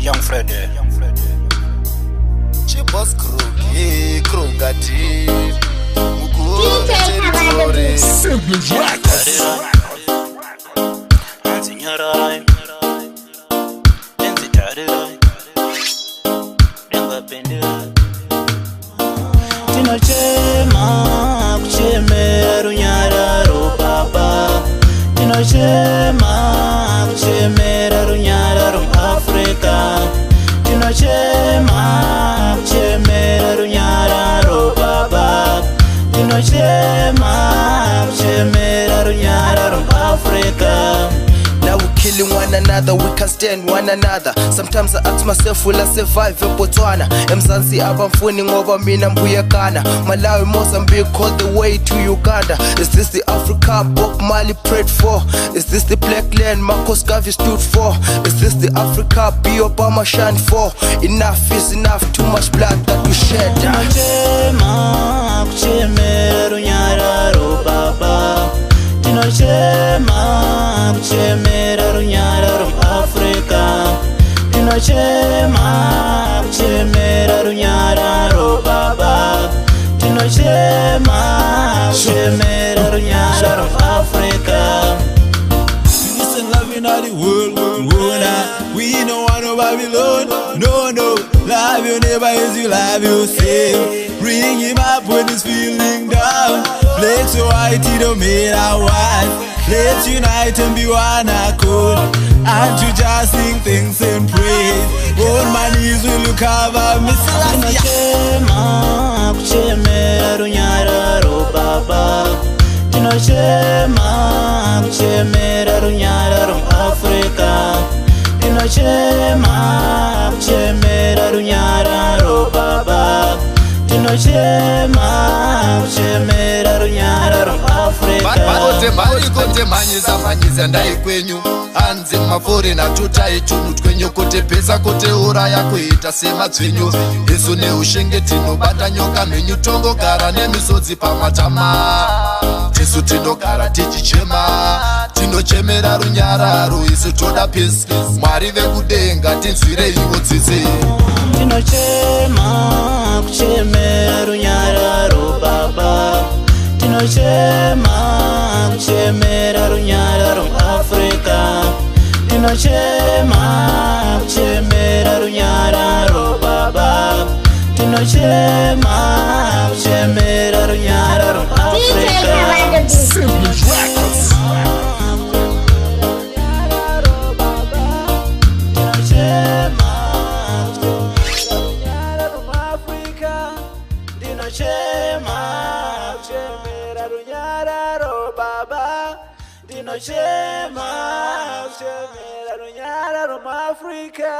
Young Freddy. Chibos Krugati. Simply Tinochema kuchemera runyararo baba. Tinochema kuchemera runyararo Africa. Tinochema kuchemera runyararo baba. Tinochema kuchemera runyararo Africa. Now we're killing one another, we can't stand one another. Sometimes I ask myself, will I survive in Botswana? Mzansi abamfuni ngoba mina mbuyekana. Malawi, Mozambique, all the way to Uganda. Is this the Africa Bob Marley prayed for? Is this the black land Marcus Garvey stood for? Is this the Africa B. Obama shined for? Enough is enough, too much blood that we shed. Tinochema kuchemera runyararo baba. Tinochema kuchemera runyararo Africa. Tinochema kuchemera runyararo baba. Tinochema kuchemera runyararo Africa. Listen, loving all the world, we know one of Babylon. No, love your neighbor as you love yourself. Bring him up when he's feeling down. Flex your white, it don't matter what. Let's unite and be one accord. And to just sing things and praise. On my knees will you cover me. Tinochema kuchemera runyararo baba. Tinochema kuchemera runyararo Africa. Tinochema kuchemera runyararo baba. Tinochema kuchemera runyararo Africa. Kote manyisa ndai kwenyu anze mafore na tutai chunu kwenyu kote pesa kote uraya kuita sema twenyu isu ne ushenge tinobata nyoka menyu tongo kara nemisodzi pamatama tisu tinogara tichichema tinochemera runyararo isu toda peace mwari vekudenga tinzwire ivo tsitsi. Tinochema kuchemera runyararo baba. Tinochema kuchemera runyararo Africa. Tinochema kuchemera runyararo baba. Tinochema kuchemera runyararo Africa. Simply Records. Tinochema runyararo baba. Tinochema kuchemera runyararo Africa.